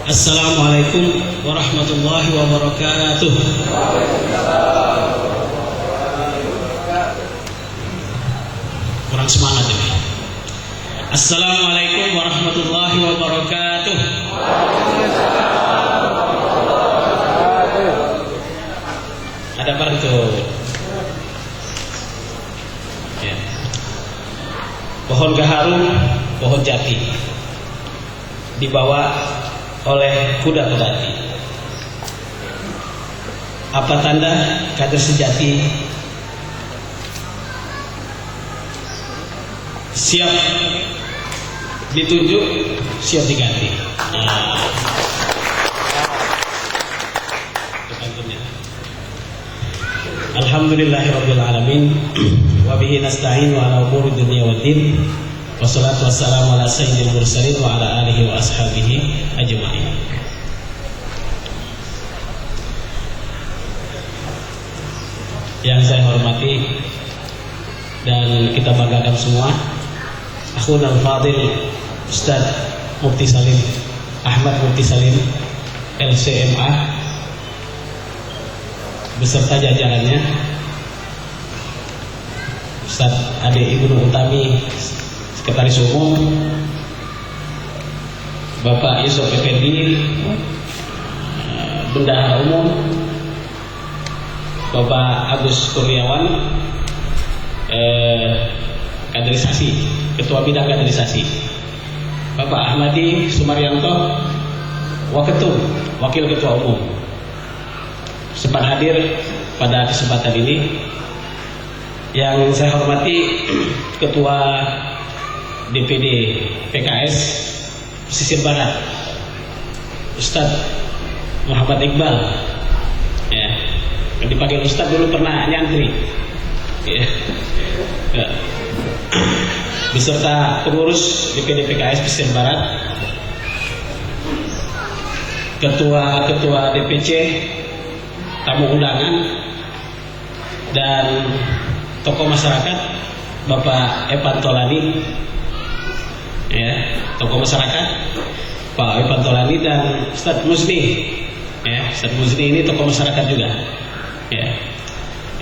Assalamualaikum warahmatullahi wabarakatuh. Kurang semangat ini. Assalamualaikum warahmatullahi wabarakatuh. Ada pantun. Ya. Pohon gaharum, pohon jati, dibawa oleh kuda pedati. Apa tanda kader sejati? Siap ditunjuk, siap diganti. Alhamdulillahirabbil alamin wa bihi nasta'inu ala umuri dunya waddin. Wassalatu wassalamu ala sayyidil mursalin wa ala alihi wa ashabihi ajma'in. Yang saya hormati dan kita banggakan semua, akhun al-fadil Ustaz Mufti Salim Ahmad Mufti Salim LCMA beserta jajarannya, Ustaz Ade Ibnu Utami Sekretaris Umum, Bapak Yusuf Effendi Bendahara Umum, Bapak Agus Kurniawan kaderisasi, Ketua Bidang Kaderisasi, Bapak Ahmadi Sumaryanto Waketum, Wakil Ketua Umum, sempat hadir pada kesempatan ini. Yang saya hormati Ketua DPD PKS Pesisir Barat Ustadz Muhammad Iqbal, ya, yang dipanggil Ustadz dulu pernah nyantri, ya. Beserta pengurus DPD PKS Pesisir Barat, ketua DPC, tamu undangan, dan tokoh masyarakat Bapak Evan Tolani, ya, tokoh masyarakat Pak Evan Tolani, dan Ustadz Muzni, ya, Ustadz Muzni ini tokoh masyarakat juga, ya,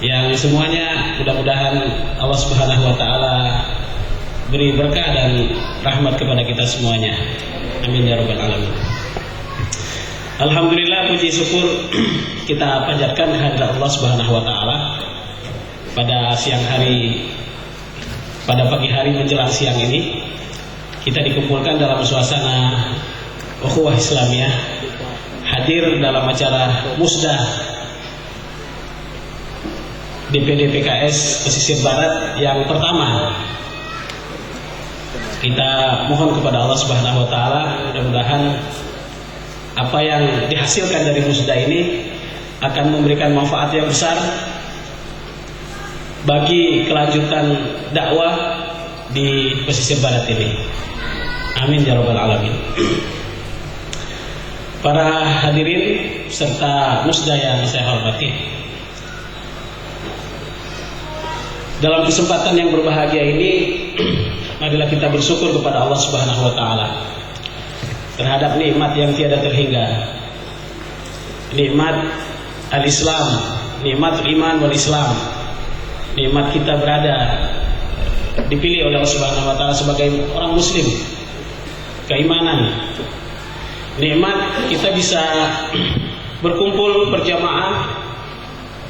yang semuanya mudah-mudahan Allah Subhanahu Wa Taala beri berkah dan rahmat kepada kita semuanya. Amin ya rabbal alamin. Alhamdulillah, puji syukur kita panjatkan kehadirat Allah Subhanahu Wa Taala pada siang hari, pada pagi hari menjelang siang ini. Kita dikumpulkan dalam suasana ukhuwah Islamiyah, hadir dalam acara musdah DPD PKS Pesisir Barat yang pertama. Kita mohon kepada Allah Subhanahu Wa Taala, mudah-mudahan apa yang dihasilkan dari musdah ini akan memberikan manfaat yang besar bagi kelanjutan dakwah di Pesisir Barat ini. Amin ya rabbal alamin. Para hadirin serta musda yang saya hormati, dalam kesempatan yang berbahagia ini marilah kita bersyukur kepada Allah Subhanahu Wa Taala terhadap nikmat yang tiada terhingga, nikmat al-Islam, nikmat iman wal Islam, nikmat kita berada dipilih oleh Allah Subhanahu Wa Taala sebagai orang Muslim, keimanan, nikmat kita bisa berkumpul berjamaah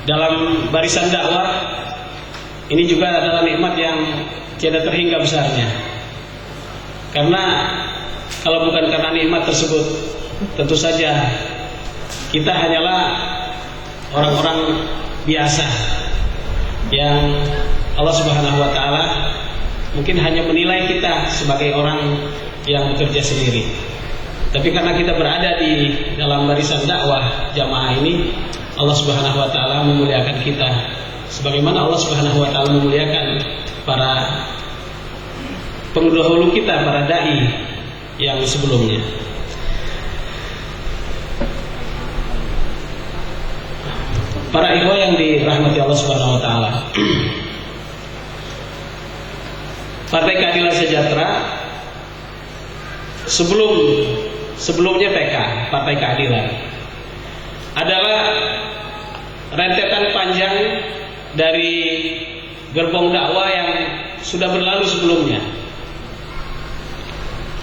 dalam barisan dakwah. Ini juga adalah nikmat yang tiada terhingga besarnya. Karena kalau bukan karena nikmat tersebut, tentu saja kita hanyalah orang-orang biasa yang Allah Subhanahu Wa Taala mungkin hanya menilai kita sebagai orang yang bekerja sendiri. Tapi karena kita berada di dalam barisan dakwah jamaah ini, Allah Subhanahu Wa Taala memuliakan kita, sebagaimana Allah Subhanahu Wa Taala memuliakan para pendahulu kita, para dai yang sebelumnya. Para ikhwah yang dirahmati Allah Subhanahu Wa Taala, Partai Keadilan Sejahtera sebelum sebelumnya PK, Partai Keadilan, adalah rentetan panjang dari gerbong dakwah yang sudah berlalu sebelumnya.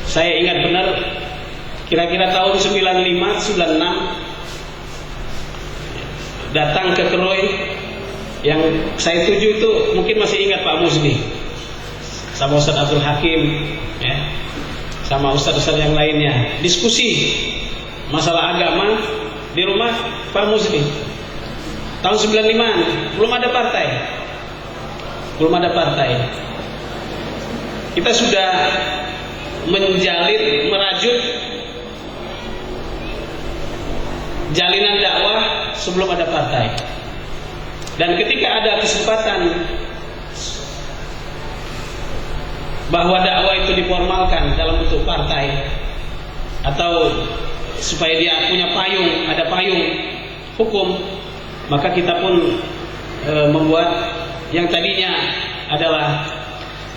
Saya ingat benar, kira-kira tahun 95, 96 datang ke Keroy. Yang saya tuju itu mungkin masih ingat Pak Musni, sama Ustaz Abdul Hakim, ya, sama ustaz-ustaz yang lainnya, diskusi masalah agama di rumah Pak Musni. Tahun 95 belum ada partai. Kita sudah menjalin, merajut jalinan dakwah sebelum ada partai. Dan ketika ada kesempatan bahwa dakwah itu diformalkan dalam bentuk partai, atau supaya dia punya payung, ada payung hukum, maka kita pun membuat yang tadinya adalah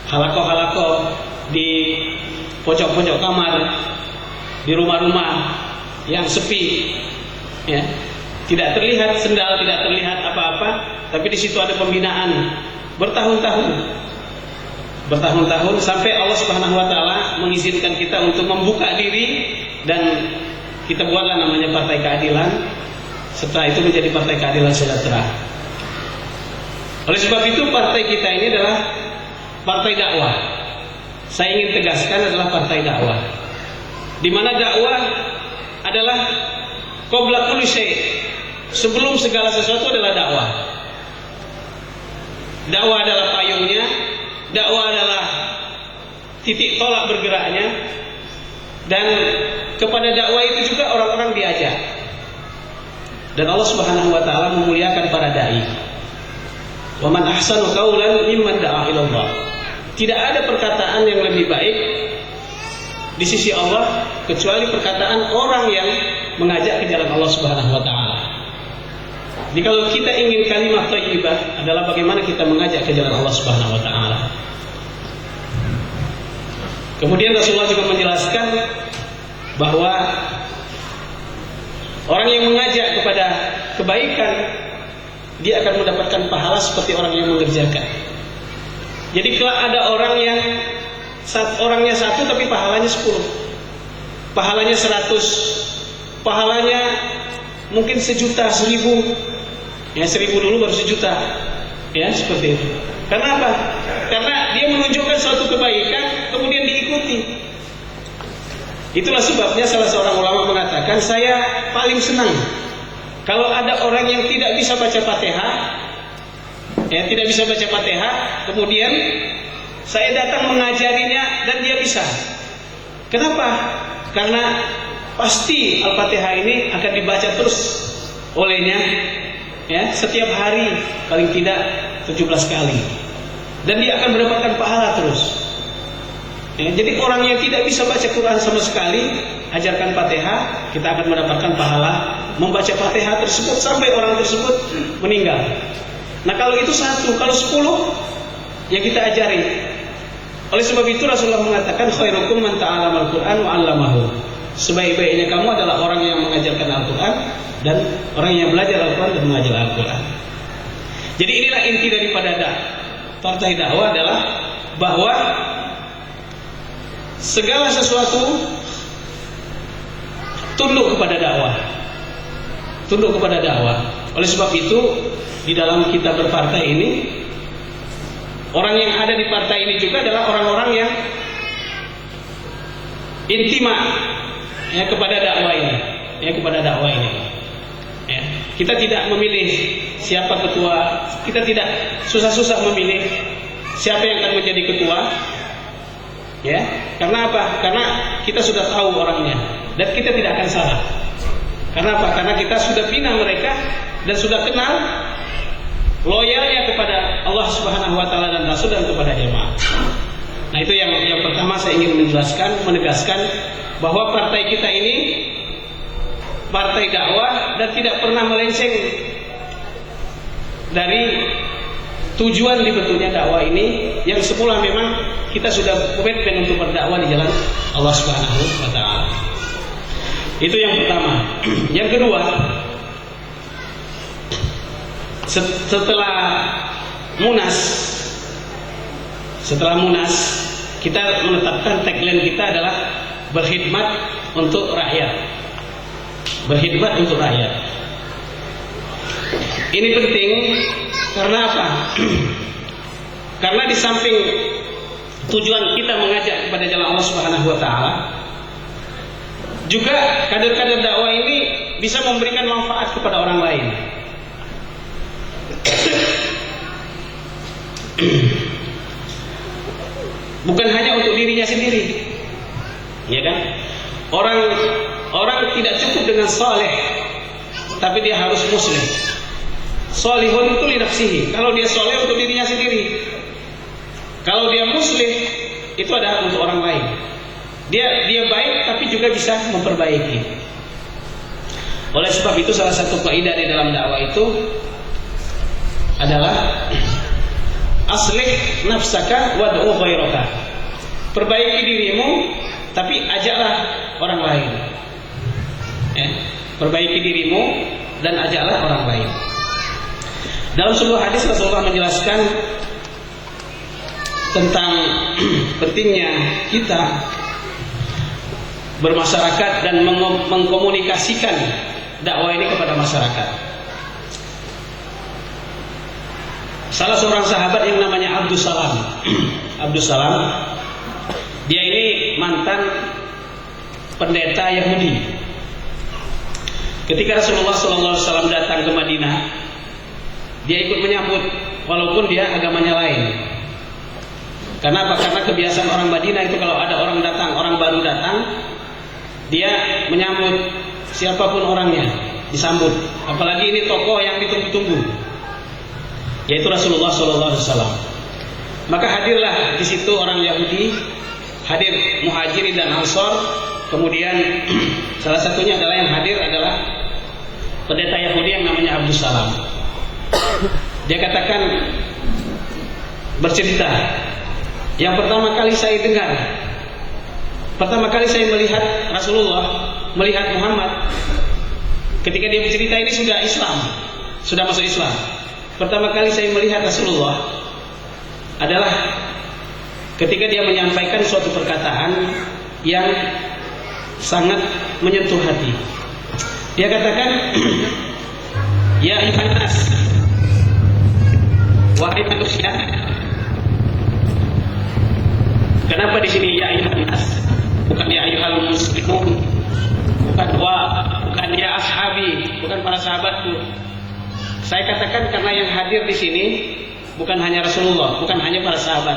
halaqah-halaqah di pojok-pojok kamar, di rumah-rumah yang sepi, ya, tidak terlihat sendal, tidak terlihat apa-apa, tapi di situ ada pembinaan bertahun-tahun sampai Allah Subhanahu wa taala mengizinkan kita untuk membuka diri, dan kita buatlah namanya Partai Keadilan. Setelah itu menjadi Partai Keadilan Sejahtera. Oleh sebab itu partai kita ini adalah partai dakwah. Saya ingin tegaskan adalah partai dakwah, di mana dakwah adalah qabla kulli syai'. Sebelum segala sesuatu adalah dakwah. Dakwah adalah payungnya, dakwah adalah titik tolak bergeraknya, dan kepada dakwah itu juga orang-orang diajak. Dan Allah Subhanahu wa taala memuliakan para dai. Wa man ahsanu qaulan mimman da'a ila Allah. Tidak ada perkataan yang lebih baik di sisi Allah kecuali perkataan orang yang mengajak ke jalan Allah Subhanahu wa taala. Jadi kalau kita ingin kalimat thayyibah adalah bagaimana kita mengajak ke jalan Allah Subhanahu wa taala. Kemudian Rasulullah juga menjelaskan bahwa orang yang mengajak kepada kebaikan, dia akan mendapatkan pahala seperti orang yang mengerjakan. Jadi kalau ada orang yang orangnya satu tapi pahalanya 10, pahalanya 100, pahalanya mungkin 1.000, 1.000, ya 1.000 dulu baru 1 juta, ya seperti itu. Karena apa? Karena dia menunjukkan suatu kebaikan kemudian diikuti. Itulah sebabnya salah seorang ulama mengatakan, saya paling senang kalau ada orang yang tidak bisa baca Fatihah, ya tidak bisa baca Fatihah, kemudian saya datang mengajarinya dan dia bisa. Kenapa? Karena pasti Al-Fatihah ini akan dibaca terus olehnya, ya setiap hari paling tidak 17 kali, dan dia akan mendapatkan pahala terus. Ya, jadi orang yang tidak bisa baca Quran sama sekali, ajarkan Fatihah, kita akan mendapatkan pahala membaca Fatihah tersebut sampai orang tersebut meninggal. Nah kalau itu 1, kalau 10 ya kita ajari. Oleh sebab itu Rasulullah mengatakan, khairukum man ta'allamal Qur'an wa 'allamahu. Sebaik-baiknya kamu adalah orang yang mengajarkan Al-Quran dan orang yang belajar Al-Quran dan mengajar Al-Quran. Jadi inilah inti daripada partai dakwah adalah bahwa segala sesuatu tunduk kepada dakwah. Tunduk kepada dakwah. Oleh sebab itu di dalam kita berpartai ini, orang yang ada di partai ini juga adalah orang-orang yang intima, ya kepada dakwah ini, ya kepada dakwah ini. Ya. Kita tidak memilih siapa ketua, kita tidak susah-susah memilih siapa yang akan menjadi ketua. Ya, karena apa? Karena kita sudah tahu orangnya dan kita tidak akan salah. Karena apa? Karena kita sudah bina mereka dan sudah kenal loyalnya kepada Allah Subhanahu wa taala dan Rasul dan kepada jemaah. Nah, itu yang pertama saya ingin menjelaskan, menegaskan bahwa partai kita ini partai dakwah dan tidak pernah melenceng dari tujuan dibentuknya dakwah ini, yang semula memang kita sudah komitmen untuk berdakwah di jalan Allah Subhanahu wa taala. Itu yang pertama. Yang kedua, setelah Munas kita menetapkan tagline kita adalah berkhidmat untuk rakyat. Berkhidmat untuk rakyat. Ini penting karena apa? Karena di samping tujuan kita mengajak kepada jalan Allah Subhanahu wa taala, juga kader-kader dakwah ini bisa memberikan manfaat kepada orang lain. Bukan hanya untuk dirinya sendiri, ya kan? Orang tidak cukup dengan saleh, tapi dia harus muslim. Salihun itu li nafsihi. Kalau dia saleh untuk dirinya sendiri. Kalau dia muslim itu adalah untuk orang lain. Dia baik tapi juga bisa memperbaiki. Oleh sebab itu salah satu kaidah di dalam dakwah itu adalah aslih nafsaka wad'u ghairaka. Perbaiki dirimu tapi ajaklah orang lain. Ya, perbaiki dirimu dan ajaklah orang lain. Dalam sebuah hadis Rasulullah menjelaskan tentang pentingnya kita bermasyarakat dan mengkomunikasikan dakwah ini kepada masyarakat. Salah seorang sahabat yang namanya Abdus Salam. Abdus Salam, dia ini mantan pendeta Yahudi. Ketika Rasulullah SAW datang ke Madinah, dia ikut menyambut walaupun dia agamanya lain. Karena apa? Karena kebiasaan orang Madinah itu kalau ada orang datang, orang baru datang, dia menyambut siapapun orangnya, disambut. Apalagi ini tokoh yang ditunggu-tunggu, yaitu Rasulullah SAW. Maka hadirlah di situ orang Yahudi, hadir Muhajirin dan Ansor. Kemudian salah satunya adalah yang hadir adalah pendeta Yahudi yang namanya Abdus Salam. Dia katakan, bercerita, yang pertama kali saya dengar, pertama kali saya melihat Rasulullah, melihat Muhammad, ketika dia bercerita ini sudah Islam, sudah masuk Islam. Pertama kali saya melihat Rasulullah adalah ketika dia menyampaikan suatu perkataan yang sangat menyentuh hati. Dia katakan, ya ayuhan nas, wahai manusia. Kenapa di sini ya ayuhan nas, bukan ya ayuhal muslimun, bukan ya ashabi, bukan para sahabatku. Saya katakan karena yang hadir di sini bukan hanya Rasulullah, bukan hanya para sahabat,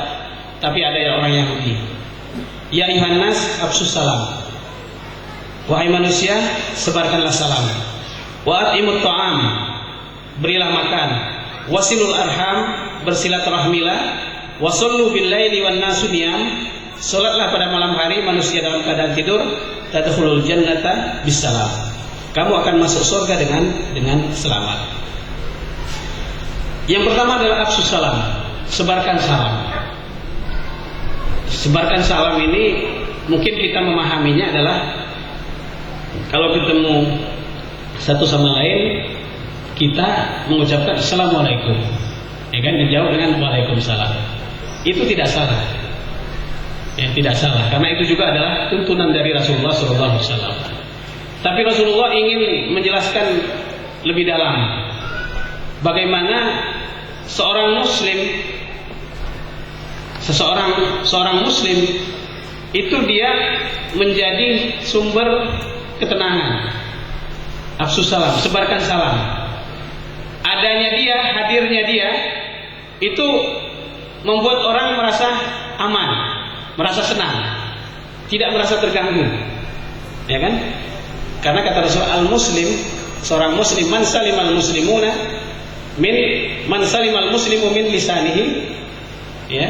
tapi ada orang Yahudi. Ya ayuhan nas, afsus salam. Wahai manusia, sebarkanlah salam. Wa at'imut ta'am, berilah makan. Wasilul arham, bersilaturahmilah. Wasallu bil laili wan nasu niyam, salatlah pada malam hari manusia dalam keadaan tidur. Tadkhulul jannata bisalam, kamu akan masuk surga dengan selamat. Yang pertama adalah afsus salam, sebarkan salam. Sebarkan salam ini mungkin kita memahaminya adalah kalau ketemu satu sama lain kita mengucapkan assalamualaikum, ya kan, dijawab dengan waalaikumsalam. Itu tidak salah, ya, tidak salah, karena itu juga adalah tuntunan dari Rasulullah SAW. Tapi Rasulullah ingin menjelaskan lebih dalam bagaimana seorang muslim itu dia menjadi sumber ketenangan. Afsus salam, sebarkan salam. Adanya dia, hadirnya dia itu membuat orang merasa aman, merasa senang, tidak merasa terganggu, ya kan? Karena kata Rasul, al-muslim, seorang muslim, man salimal muslimuna man salimal muslimu min lisanihi, ya,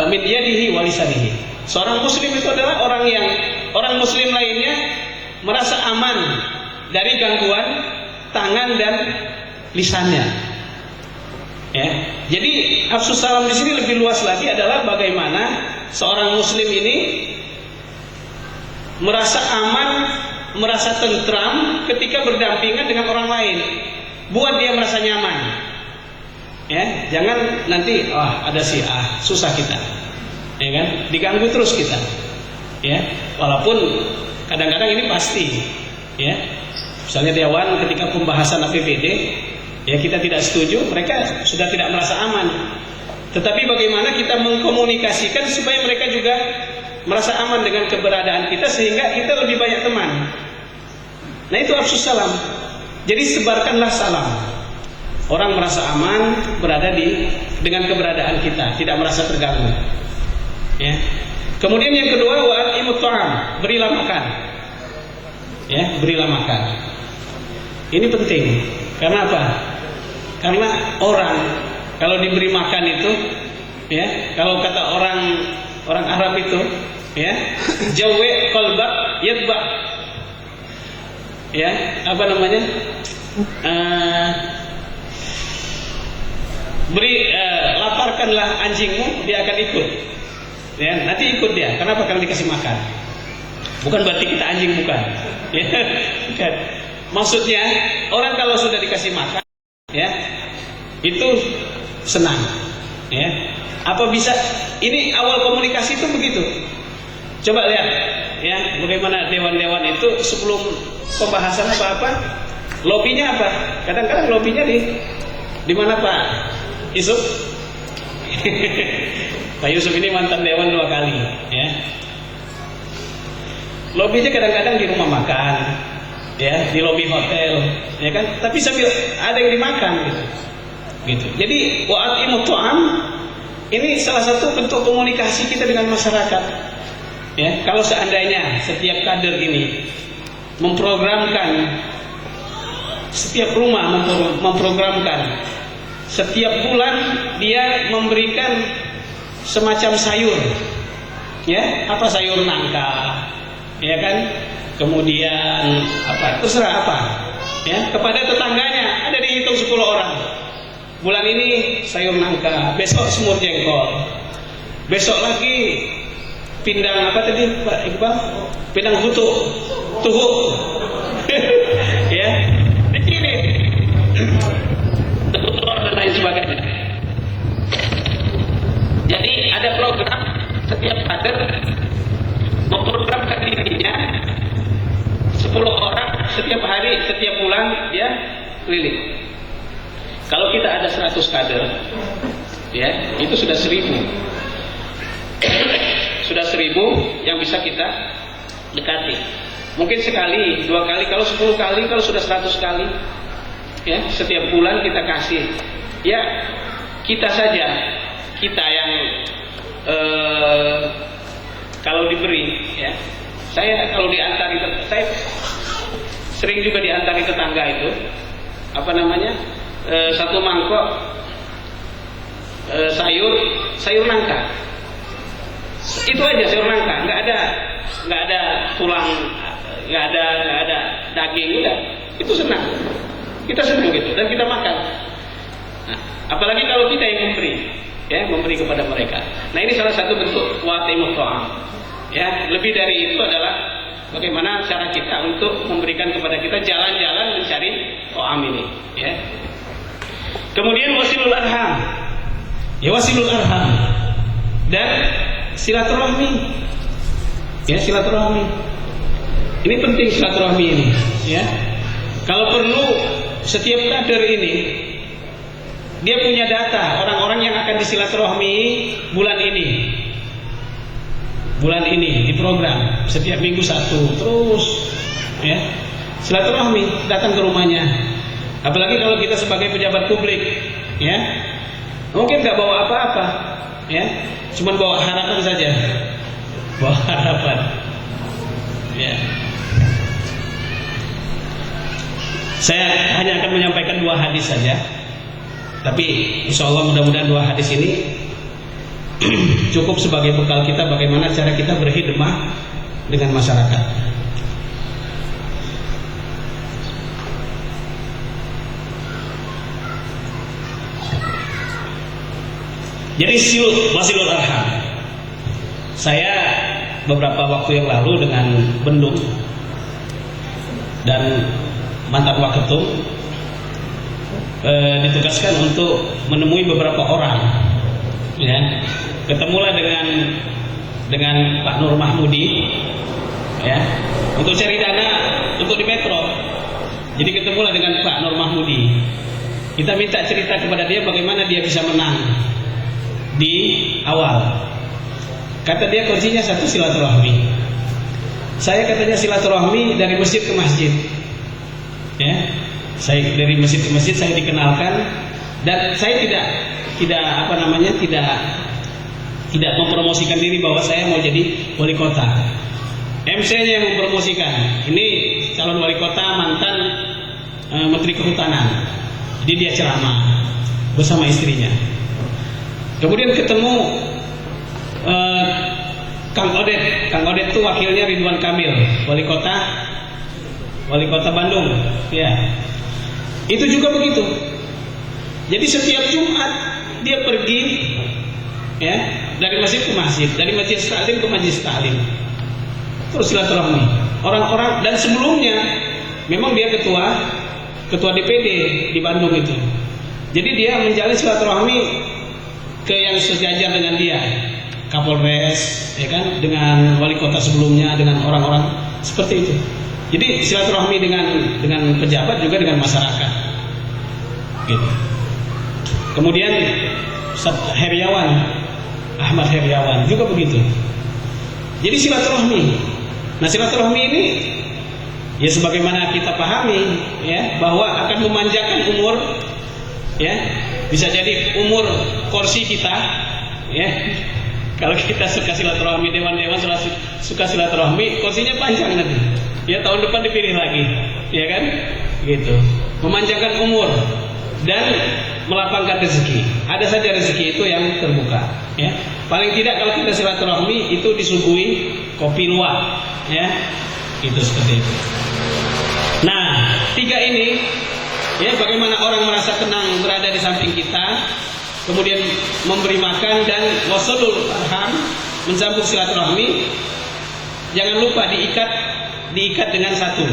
min yadihi wa lisanihi. Seorang muslim itu adalah orang muslim lainnya merasa aman dari gangguan tangan dan lisannya. Ya, jadi afsus salam di sini lebih luas lagi adalah bagaimana seorang muslim ini merasa aman, merasa tentram ketika berdampingan dengan orang lain. Buat dia merasa nyaman. Ya, jangan nanti ada si A, susah kita. Ya kan? Diganggu terus kita. Ya, walaupun kadang-kadang ini pasti, ya. Misalnya dewan ketika pembahasan APBD, ya kita tidak setuju, mereka sudah tidak merasa aman. Tetapi bagaimana kita mengkomunikasikan supaya mereka juga merasa aman dengan keberadaan kita sehingga kita lebih banyak teman. Nah itu afsus salam. Jadi sebarkanlah salam. Orang merasa aman berada dengan keberadaan kita, tidak merasa terganggu. Ya. Kemudian yang kedua, wa'at'imut ta'am, berilah makan. Ya, berilah makan. Ini penting. Karena apa? Karena orang kalau diberi makan itu, ya, kalau kata orang Arab itu, ya, jawe qalbak yadba. Ya, apa namanya? Laparkanlah anjingmu, dia akan ikut. Ya, nanti ikut dia. Kenapa? Karena dikasih makan. Bukan berarti kita anjing, bukan. Ya, bukan. Maksudnya orang kalau sudah dikasih makan, ya, itu senang. Ya, apa bisa? Ini awal komunikasi itu begitu. Coba lihat, ya, bagaimana dewan-dewan itu sebelum pembahasan apa-apa, lobbynya apa? Kadang-kadang lobbynya di mana Pak Yusuf? Pak Yusuf ini mantan dewan 2 kali, ya. Lobbynya kadang-kadang di rumah makan, ya, di lobi hotel, ya kan? Tapi sambil ada yang dimakan, gitu. Jadi wa'at'imut ta'am ini salah satu bentuk komunikasi kita dengan masyarakat. Ya, kalau seandainya setiap kader ini memprogramkan, setiap rumah memprogramkan, setiap bulan dia memberikan semacam sayur, ya, apa sayur nangka, ya kan, kemudian apa, terserah apa, ya, kepada tetangganya, ada dihitung 10 orang. Bulan ini sayur nangka, besok semur jengkol, besok lagi pindang apa tadi Pak Iqbal? Pindang tuhu, ya, ini, telur dan lain sebagainya. Jadi ada program setiap kader memprogramkan dirinya 10 orang setiap hari, setiap bulan dia keliling. Kalau kita ada 100 kader, ya, itu sudah 1000. Sudah 1000 yang bisa kita dekati. Mungkin sekali, 2 kali, kalau 10 kali, kalau sudah 100 kali, ya, setiap bulan kita kasih. Ya, kita saja, kita yang kalau diberi, ya, saya kalau diantari, saya sering juga diantari tetangga itu, apa namanya, 1 mangkok sayur nangka, itu aja sayur nangka, nggak ada tulang, nggak ada daging, udah, itu senang, kita senang gitu, dan kita makan. Nah, apalagi kalau kita yang memberi, ya, memberi kepada mereka. Nah, ini salah satu bentuk wa'at'imut ta'am. Ya, lebih dari itu adalah bagaimana cara kita untuk memberikan kepada kita jalan-jalan mencari ta'am ini, ya. Kemudian wasilul arham, ya, wasilul arham dan silaturahmi, ya, silaturahmi. Ini penting silaturahmi ini, ya. Kalau perlu setiap kader ini dia punya data orang-orang yang akan disilaturahmi bulan ini di program setiap minggu 1 terus, ya, silaturahmi, datang ke rumahnya. Apalagi kalau kita sebagai pejabat publik, ya, mungkin nggak bawa apa-apa, ya, cuma bawa harapan saja, bawa harapan, ya. Saya hanya akan menyampaikan 2 hadis saja, tapi insya Allah mudah-mudahan 2 hadis ini cukup sebagai bekal kita bagaimana cara kita berkhidmah dengan masyarakat. Jadi wasilul arham, saya beberapa waktu yang lalu dengan Bendung dan mantan Waketum ditugaskan untuk menemui beberapa orang, ya. Ketemulah dengan Pak Nur Mahmudi, ya, untuk cari dana untuk di Metro. Jadi ketemulah dengan Pak Nur Mahmudi. Kita minta cerita kepada dia bagaimana dia bisa menang di awal. Kata dia kuncinya satu, silaturahmi. Saya katanya silaturahmi dari masjid ke masjid, ya. Saya dari masjid ke masjid saya dikenalkan, dan saya tidak mempromosikan diri bahwa saya mau jadi wali kota. MC-nya yang mempromosikan. Ini calon wali kota mantan Menteri Kehutanan. Jadi dia ceramah bersama istrinya. Kemudian ketemu Kang Odet. Kang Odet itu wakilnya Ridwan Kamil, wali kota Bandung, ya. Itu juga begitu. Jadi setiap Jumat dia pergi, ya, dari masjid ke masjid, dari majelis taklim ke majelis taklim, terus silaturahmi orang-orang. Dan sebelumnya memang dia ketua DPD di Bandung itu. Jadi dia menjalin silaturahmi ke yang sejajar dengan dia, Kapolres, ya kan, dengan wali kota sebelumnya, dengan orang-orang seperti itu. Jadi silaturahmi dengan pejabat juga dengan masyarakat, gitu. Kemudian Ahmad Heriawan juga begitu. Jadi silaturahmi. Nah, silaturahmi ini ya sebagaimana kita pahami, ya, bahwa akan memanjangkan umur, ya. Bisa jadi umur kursi kita, ya. Kalau kita suka silaturahmi, dewan-dewan suka silaturahmi, kursinya panjang nanti. Ya, tahun depan dipilih lagi, ya kan? Gitu. Memanjangkan umur dan melapangkan rezeki. Ada saja rezeki itu yang terbuka, ya. Paling tidak kalau kita silaturahmi itu disuguhi kopi luwak, ya. Itu seperti itu. Nah, tiga ini, ya, bagaimana orang merasa tenang berada di samping kita, kemudian memberi makan, dan wasalul arham, mencampur silaturahmi. Jangan lupa diikat dengan satu,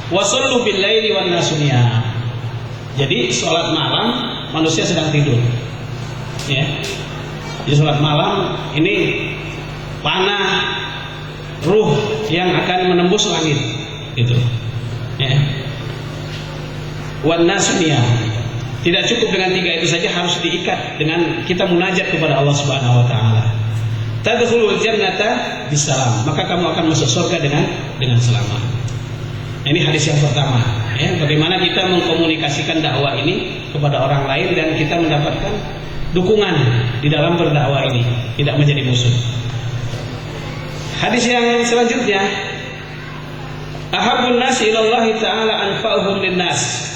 wasallu bil laili wan nasuniya. Jadi sholat malam manusia sedang tidur, ya. Jadi sholat malam ini panah ruh yang akan menembus langit, gitu, ya. Wan nasuniya. Tidak cukup dengan tiga itu saja, harus diikat dengan kita munajat kepada Allah Subhanahu wa taala. Tadkhulul jannata bisalam, maka kamu akan masuk surga dengan selamat. Ini hadis yang pertama, ya, bagaimana kita mengkomunikasikan dakwah ini kepada orang lain dan kita mendapatkan dukungan di dalam berdakwah ini, tidak menjadi musuh. Hadis yang selanjutnya, ahabbun nasi ilallahi ta'ala anfa'uhum linnas.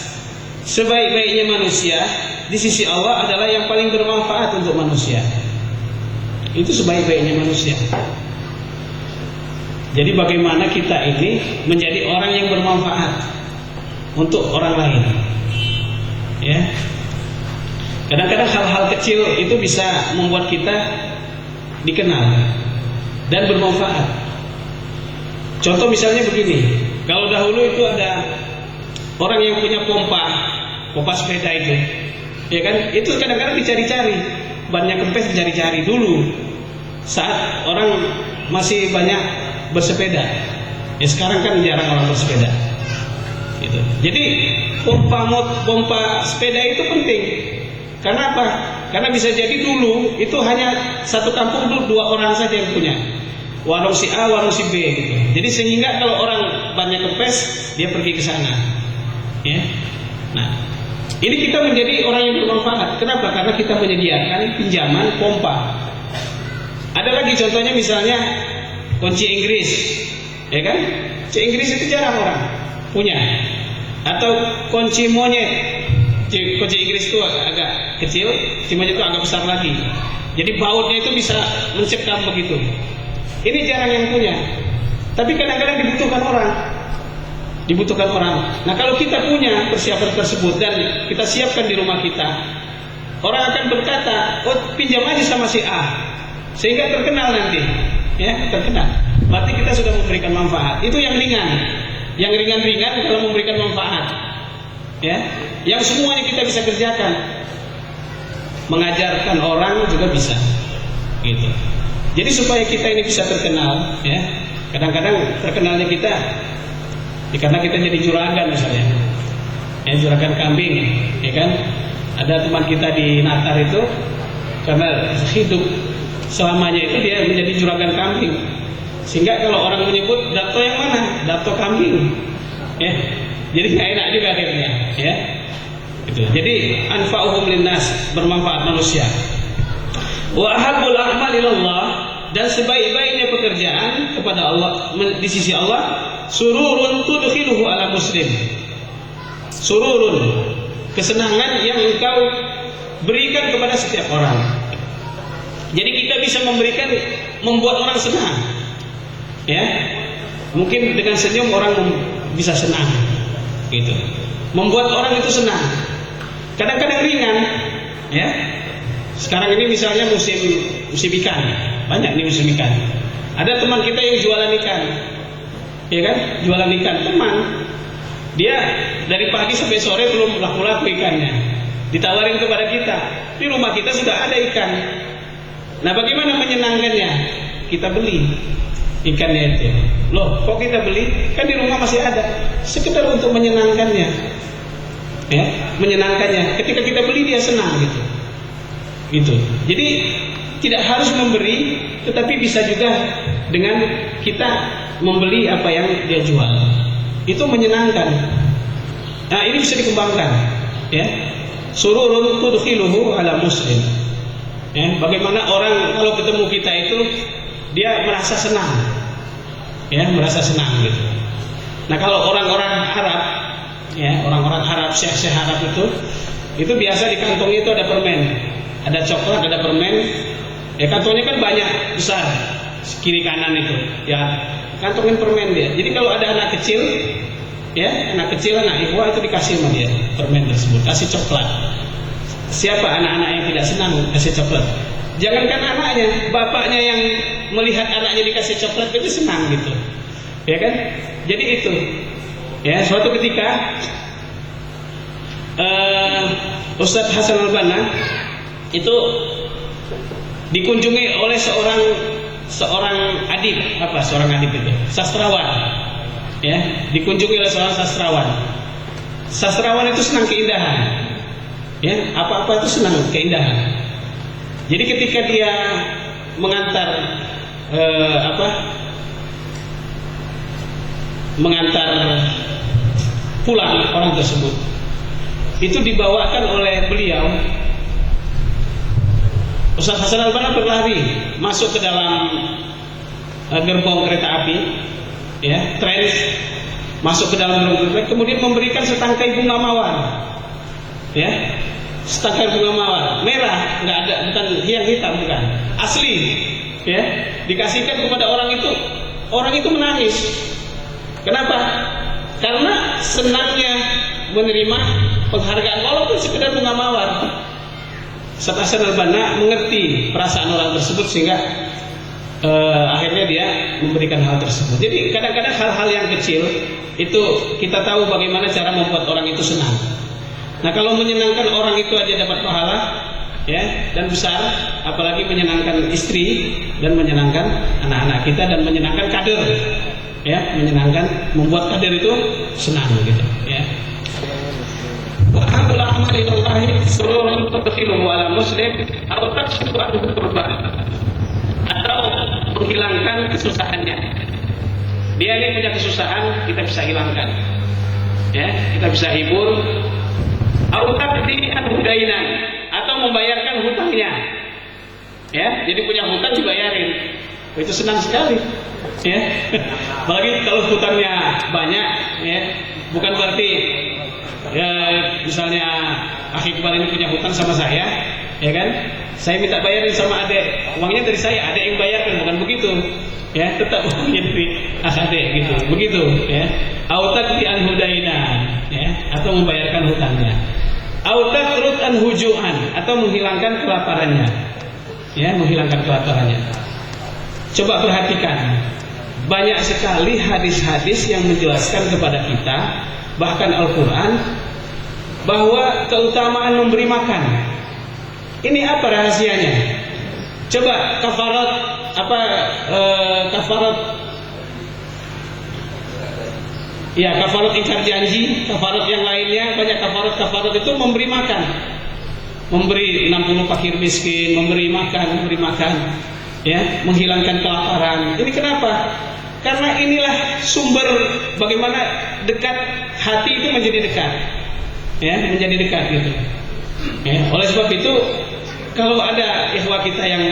Sebaik-baiknya manusia di sisi Allah adalah yang paling bermanfaat untuk manusia. Itu sebaik-baiknya manusia. Jadi bagaimana kita ini menjadi orang yang bermanfaat untuk orang lain, ya. Kadang-kadang hal-hal kecil itu bisa membuat kita dikenal dan bermanfaat. Contoh misalnya begini, kalau dahulu itu ada orang yang punya pompa sepeda itu, ya kan, itu kadang-kadang dicari-cari, bannya kempes dicari-cari dulu saat orang masih banyak bersepeda. Ya sekarang kan jarang orang bersepeda, gitu. Jadi pompa sepeda itu penting. Karena apa? Karena bisa jadi dulu itu hanya satu kampung dulu 2 orang saja yang punya, warung si A, warung si B, gitu. Jadi sehingga kalau orang banyak kempes, dia pergi ke sana, ya. Nah, ini kita menjadi orang yang bermanfaat. Kenapa? Karena kita menyediakan pinjaman pompa. Ada lagi contohnya, misalnya kunci Inggris, ya kan? Kunci Inggris itu jarang orang punya. Atau kunci monyet. Kunci Inggris itu agak kecil, kunci monyet itu agak besar lagi. Jadi bautnya itu bisa mencekam begitu. Ini jarang yang punya. Tapi kadang-kadang dibutuhkan orang. Nah, kalau kita punya persiapan tersebut dan kita siapkan di rumah kita, orang akan berkata, "Oh, pinjam aja sama si A." Sehingga terkenal nanti, ya, terkenal. berarti kita sudah memberikan manfaat. Itu yang ringan. Yang ringan-ringan kalau memberikan manfaat. Ya, yang semuanya kita bisa kerjakan. Mengajarkan orang juga bisa. Gitu. Jadi supaya kita ini bisa terkenal, ya. Kadang-kadang terkenalnya kita karena kita jadi juragan misalnya. Ya, juragan kambing, ya kan? Ada teman kita di Natar itu karena hidup selamanya itu dia menjadi juragan kambing. Sehingga kalau orang menyebut dato yang mana? Dato kambing. Ya. Jadi nggak enak juga akhirnya, ya. Gitu. Jadi anfa'uhum linnas, bermanfaat manusia. Wa ahabbul a'mal ilallah, dan sebaik-baiknya pekerjaan kepada Allah di sisi Allah, sururun tudkhiluhu ala muslim. Sururun, kesenangan yang engkau berikan kepada setiap orang. Jadi kita bisa membuat orang senang. Ya, mungkin dengan senyum orang bisa senang, gitu. Membuat orang itu senang. Kadang-kadang ringan, ya. Sekarang ini misalnya musim ikan, banyak nih musim ikan. Ada teman kita yang jualan ikan, ya kan? Jualan ikan, teman. Dia dari pagi sampai sore belum laku-laku ikannya. Ditawarin kepada kita, di rumah kita sudah ada ikan. Nah, bagaimana menyenangkannya? Kita beli ikannya itu. Loh, kok kita beli? Kan di rumah masih ada. Sekedar untuk menyenangkannya. Ya, menyenangkannya. Ketika kita beli dia senang gitu. Gitu. Jadi tidak harus memberi, tetapi bisa juga dengan kita membeli apa yang dia jual. Itu menyenangkan. Nah, ini bisa dikembangkan, ya. Sururun tudkhiluhu ala muslim. Ya, bagaimana orang kalau ketemu kita itu dia merasa senang, ya, merasa senang gitu. Nah, kalau orang-orang Arab, ya, orang-orang Arab, syekh-syekh Arab itu biasa di kantongnya itu ada permen, ada coklat, ada permen. Ya, kantongnya kan banyak, besar, kiri kanan itu, ya, kantongin permen dia. Jadi kalau ada anak kecil, ya, anak kecil, anak ikhwah itu dikasih sama dia permen tersebut, kasih coklat. Siapa anak-anak yang tidak senang kasih coklat? Jangankan anaknya, bapaknya yang melihat anaknya dikasih coklat itu senang gitu, ya kan? Jadi itu, ya, suatu ketika Ustadz Hasan Al-Banna itu dikunjungi oleh seorang adib itu, sastrawan, ya, dikunjungi oleh seorang sastrawan. Sastrawan itu senang keindahan, ya, apa-apa itu senang keindahan. Jadi ketika dia mengantar pulang orang tersebut, itu dibawakan oleh beliau. Ustaz Hasan Al-Banna berlari masuk ke dalam gerbong kereta api, ya, tren, masuk ke dalam gerbong kereta, kemudian memberikan setangkai bunga mawar, ya, setangkai bunga mawar merah, nggak ada, bukan yang hitam, bukan asli, ya, dikasihkan kepada orang itu. Orang itu menangis. Kenapa? Karena senangnya menerima penghargaan walaupun sekedar bunga mawar. Ustaz Hasan Al-Banna mengerti perasaan orang tersebut sehingga akhirnya dia memberikan hal tersebut. Jadi kadang-kadang hal-hal yang kecil itu kita tahu bagaimana cara membuat orang itu senang. Nah, kalau menyenangkan orang itu aja dapat pahala, ya, dan besar, apalagi menyenangkan istri dan menyenangkan anak-anak kita dan menyenangkan kader, ya, menyenangkan, membuat kader itu senang gitu, ya. Wa aqul a'mali lillahi sururun tudkhiluhu ala muslim atau takshifu anhu kurban, atau menghilangkan kesusahannya. Dia ini punya kesusahan, kita bisa hilangkan, ya, kita bisa hibur. Atau taqdi anhu dainan, atau membayarkan hutangnya, ya, jadi punya hutang dibayarin. Itu senang sekali, ya. Apalagi kalau hutangnya banyak, ya, bukan berarti, ya, misalnya akhi kemarin ini punya hutang sama saya, ya kan, saya minta bayarin sama adek, uangnya dari saya, adek yang bayarkan, bukan begitu, ya, tetap uangnya dari adek gitu, begitu, ya. Au taqdi anhu dainan, ya, atau membayarkan hutangnya. Au tatrud an hujuan, atau menghilangkan kelaparannya, ya, menghilangkan kelaparannya. Coba perhatikan banyak sekali hadis-hadis yang menjelaskan kepada kita, bahkan Al-Quran, bahwa keutamaan memberi makan. Ini apa rahasianya? Coba kafarat kafarat ingkar janji, kafarat yang lainnya, banyak kafarat itu memberi makan, memberi 60 fakir miskin, memberi makan, ya, menghilangkan kelaparan. Ini kenapa? Karena inilah sumber bagaimana dekat hati itu menjadi dekat, ya, menjadi dekat gitu. Ya, oleh sebab itu, kalau ada ikhwah kita yang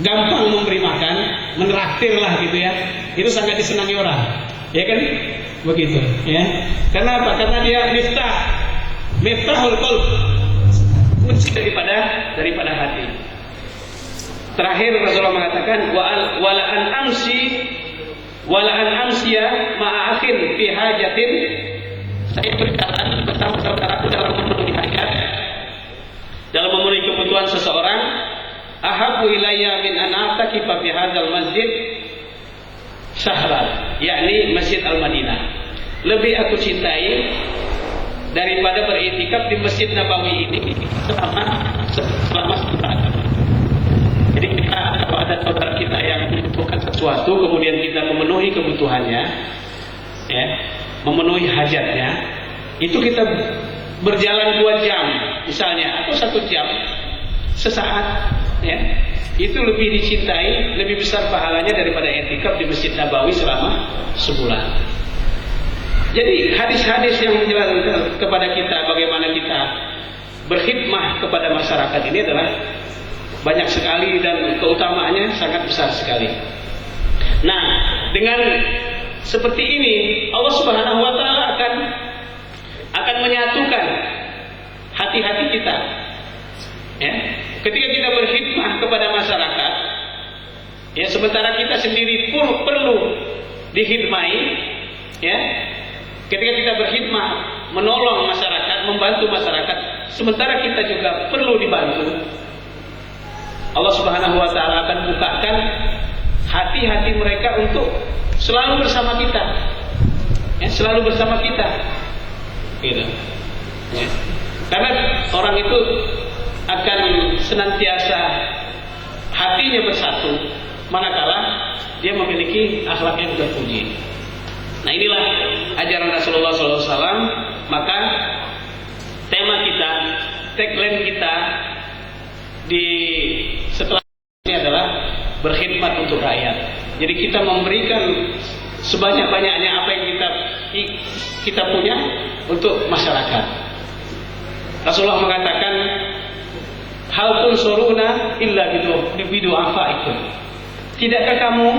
gampang memberi makan, menraktir lah gitu ya, itu sangat disenangi orang, ya kan? Begitu, ya. Karena apa? Karena dia miftahul qalb, kunci daripada hati. Terakhir Rasulullah mengatakan wala an amsiya ma'a akhin fi hajatin, saya berjalan bersama saudaraku dalam memenuhi hajat, dalam memenuhi kebutuhan seseorang, ahabbu ilayya min an a'takifa fi hadzal masjid syahran, yakni Masjid Al-Madinah. Lebih aku cintai daripada beriktikaf di Masjid Nabawi ini selama sebulan. Jadi kalau ada saudara kita yang membutuhkan sesuatu, kemudian kita memenuhi kebutuhannya, ya, memenuhi hajatnya, itu kita berjalan 2 jam misalnya, atau 1 jam, sesaat, ya, itu lebih dicintai, lebih besar pahalanya daripada i'tikaf di Masjid Nabawi selama sebulan. Jadi hadis-hadis yang menjelaskan kepada kita bagaimana kita berkhidmah kepada masyarakat ini adalah banyak sekali dan keutamaannya sangat besar sekali. Nah, dengan seperti ini Allah Subhanahu wa taala akan menyatukan hati-hati kita. Ya, ketika kita berkhidmah kepada masyarakat, ya, sementara kita sendiri pun perlu dikhidmati, ya. Ketika kita berkhidmah, menolong masyarakat, membantu masyarakat, sementara kita juga perlu dibantu, Allah Subhanahu wa taala akan bukakan hati-hati mereka untuk selalu bersama kita. Ya, selalu bersama kita. Gitu. Ya. Karena orang itu akan senantiasa hatinya bersatu manakala dia memiliki akhlak yang terpuji. Nah, inilah ajaran Rasulullah SAW. Maka tema kita, tagline kita di setelah ini adalah berkhidmat untuk rakyat. Jadi kita memberikan sebanyak-banyaknya apa yang kita punya untuk masyarakat. Rasulullah mengatakan, hal tunsuruna illa bidu'afaikum. Tidakkah kamu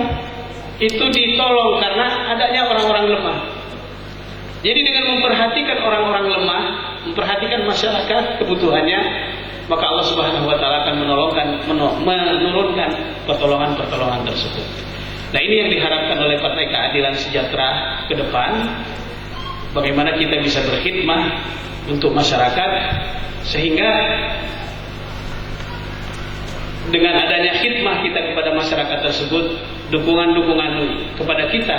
itu ditolong karena adanya orang-orang lemah? Jadi dengan memperhatikan orang-orang lemah, memperhatikan masyarakat kebutuhannya, maka Allah Subhanahu wa taala akan menurunkan pertolongan-pertolongan tersebut. Nah, ini yang diharapkan oleh Partai Keadilan Sejahtera ke depan, bagaimana kita bisa berkhidmah untuk masyarakat, sehingga dengan adanya khidmah kita kepada masyarakat tersebut, dukungan-dukungan kepada kita,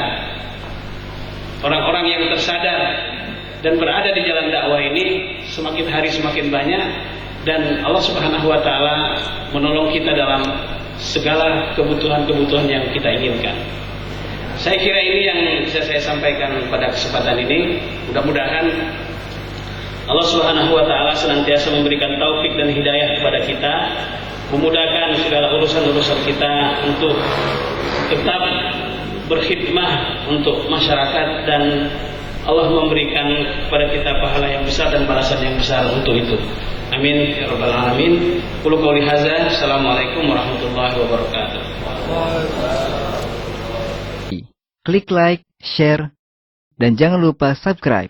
orang-orang yang tersadar dan berada di jalan dakwah ini semakin hari semakin banyak, dan Allah Subhanahu wa taala menolong kita dalam segala kebutuhan-kebutuhan yang kita inginkan. Saya kira ini yang bisa saya sampaikan pada kesempatan ini. Mudah-mudahan Allah Subhanahu wa taala senantiasa memberikan taufik dan hidayah kepada kita, memudahkan segala urusan-urusan kita untuk tetap berkhidmah untuk masyarakat, dan Allah memberikan kepada kita pahala yang besar dan balasan yang besar untuk itu. Amin ya rabbal alamin. Qul qouli hadza. Assalamualaikum warahmatullahi wabarakatuh. Klik like, share, dan jangan lupa subscribe.